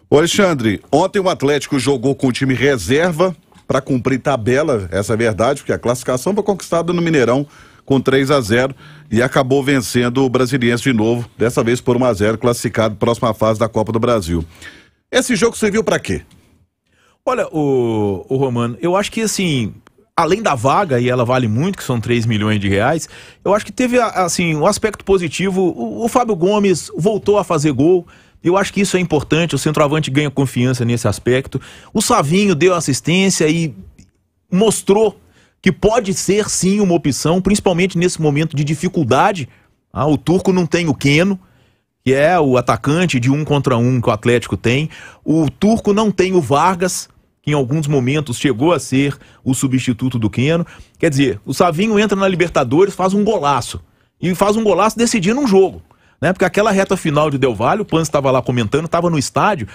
Ô Alexandre, ontem o Atlético jogou com o time reserva para cumprir tabela, essa é a verdade, porque a classificação foi conquistada no Mineirão com 3-0 e acabou vencendo o Brasiliense de novo, dessa vez por 1-0, classificado próxima fase da Copa do Brasil. Esse jogo serviu para quê? Olha, o Romano, eu acho que assim, além da vaga, e ela vale muito, que são 3 milhões de reais, eu acho que teve assim, um aspecto positivo. O Fábio Gomes voltou a fazer gol. Eu acho que isso é importante, o centroavante ganha confiança nesse aspecto. O Savinho deu assistência e mostrou que pode ser sim uma opção, principalmente nesse momento de dificuldade. O Turco não tem o Keno, que é o atacante de 1 contra 1 que o Atlético tem. O Turco não tem o Vargas, que em alguns momentos chegou a ser o substituto do Keno. Quer dizer, o Savinho entra na Libertadores, faz um golaço. E faz um golaço decidindo um jogo. Né? Porque aquela reta final de Del Valle, o Pan estava lá comentando, estava no estádio,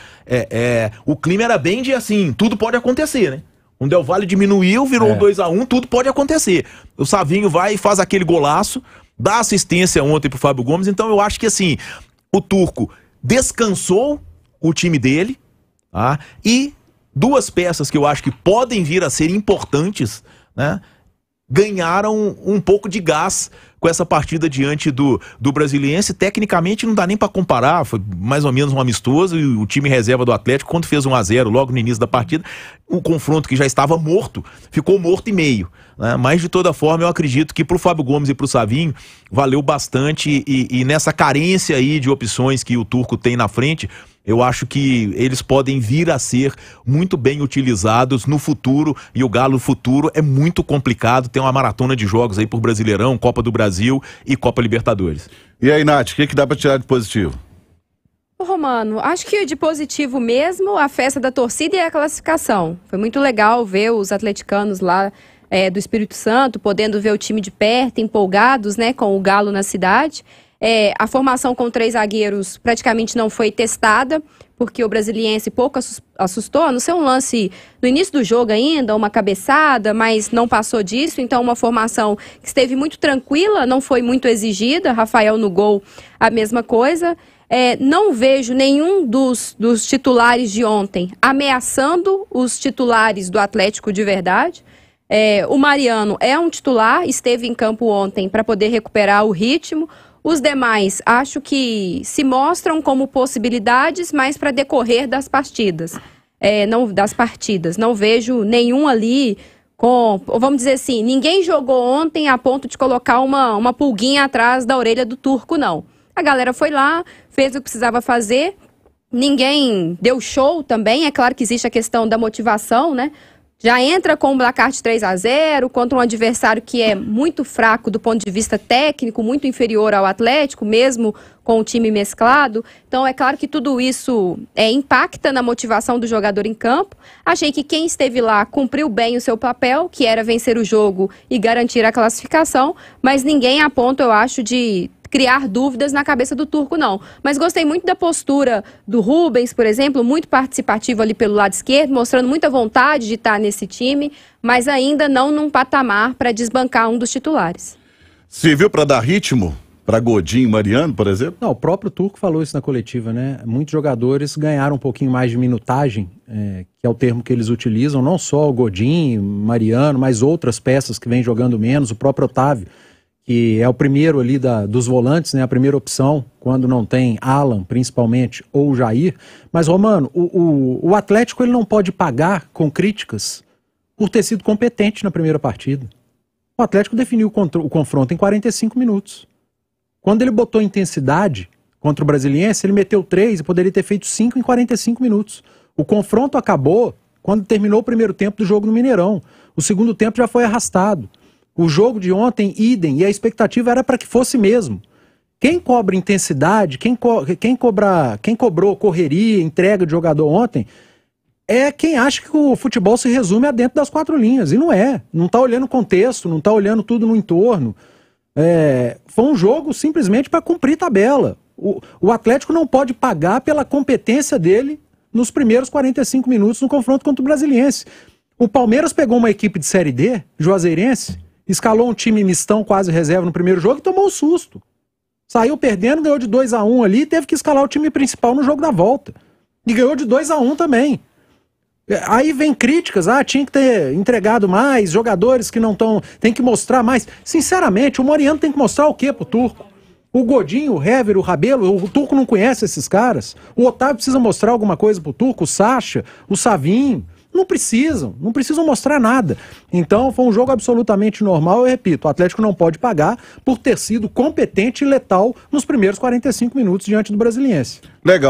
o clima era bem de assim, tudo pode acontecer, né? O Del Valle diminuiu, virou 2-1, tudo pode acontecer. O Savinho vai e faz aquele golaço, dá assistência ontem pro Fábio Gomes, então eu acho que assim, o Turco descansou o time dele, tá? E duas peças que eu acho que podem vir a ser importantes, né? Ganharam um pouco de gás com essa partida diante do Brasiliense. Tecnicamente não dá nem para comparar, foi mais ou menos um amistoso, e o time reserva do Atlético, quando fez 1-0 logo no início da partida, o confronto que já estava morto, ficou morto e meio, né? Mas de toda forma eu acredito que pro Fábio Gomes e pro Savinho valeu bastante, e nessa carência aí de opções que o Turco tem na frente, eu acho que eles podem vir a ser muito bem utilizados no futuro, e o Galo futuro é muito complicado, tem uma maratona de jogos aí por Brasileirão, Copa do Brasil e Copa Libertadores. E aí, Nath, o que dá para tirar de positivo? Romano, acho que de positivo mesmo, a festa da torcida e a classificação. Foi muito legal ver os atleticanos lá do Espírito Santo, podendo ver o time de perto, empolgados, né, com o Galo na cidade. A formação com 3 zagueiros praticamente não foi testada, porque o Brasiliense pouco assustou, a não ser um lance no início do jogo ainda, uma cabeçada, mas não passou disso. Então uma formação que esteve muito tranquila, não foi muito exigida. Rafael no gol, a mesma coisa. Não vejo nenhum dos titulares de ontem ameaçando os titulares do Atlético de verdade. O Mariano é um titular, esteve em campo ontem para poder recuperar o ritmo. Os demais, acho que se mostram como possibilidades, mas para decorrer das partidas. Não vejo nenhum ali com, vamos dizer assim, ninguém jogou ontem a ponto de colocar uma pulguinha atrás da orelha do Turco, não. A galera foi lá, fez o que precisava fazer, ninguém deu show também. É claro que existe a questão da motivação, né? Já entra com um placar de 3-0 contra um adversário que é muito fraco do ponto de vista técnico, muito inferior ao Atlético, mesmo com o time mesclado. Então é claro que tudo isso impacta na motivação do jogador em campo. Achei que quem esteve lá cumpriu bem o seu papel, que era vencer o jogo e garantir a classificação, mas ninguém a ponto, eu acho, de criar dúvidas na cabeça do Turco, não. Mas gostei muito da postura do Rubens, por exemplo, muito participativo ali pelo lado esquerdo, mostrando muita vontade de estar nesse time, mas ainda não num patamar para desbancar um dos titulares. Serviu para dar ritmo para Godinho e Mariano, por exemplo? Não, o próprio Turco falou isso na coletiva, né? Muitos jogadores ganharam um pouquinho mais de minutagem, que é o termo que eles utilizam, não só o Godinho, Mariano, mas outras peças que vêm jogando menos, o próprio Otávio, que é o primeiro ali dos volantes, né, a primeira opção, quando não tem Alan, principalmente, ou Jair. Mas, Romano, o Atlético ele não pode pagar com críticas por ter sido competente na primeira partida. O Atlético definiu o confronto em 45 minutos. Quando ele botou intensidade contra o Brasiliense, ele meteu 3 e poderia ter feito 5 em 45 minutos. O confronto acabou quando terminou o primeiro tempo do jogo no Mineirão. O segundo tempo já foi arrastado. O jogo de ontem, idem, e a expectativa era para que fosse mesmo. Quem cobra intensidade, quem cobrou correria, entrega de jogador ontem, é quem acha que o futebol se resume a dentro das 4 linhas. E não é. Não está olhando o contexto, não está olhando tudo no entorno. Foi um jogo simplesmente para cumprir tabela. O Atlético não pode pagar pela competência dele nos primeiros 45 minutos no confronto contra o Brasiliense. O Palmeiras pegou uma equipe de Série D, Juazeirense, escalou um time mistão quase reserva no primeiro jogo e tomou um susto. Saiu perdendo, ganhou de 2-1 ali e teve que escalar o time principal no jogo da volta. E ganhou de 2-1 também. Aí vem críticas, tinha que ter entregado mais, jogadores que não estão, tem que mostrar mais. Sinceramente, o Moriano tem que mostrar o quê pro Turco? O Godinho, o Hever, o Rabelo, o Turco não conhece esses caras. O Otávio precisa mostrar alguma coisa pro Turco, o Sacha, o Savinho. Não precisam mostrar nada. Então foi um jogo absolutamente normal. Eu repito, o Atlético não pode pagar por ter sido competente e letal nos primeiros 45 minutos diante do Brasiliense. Legal.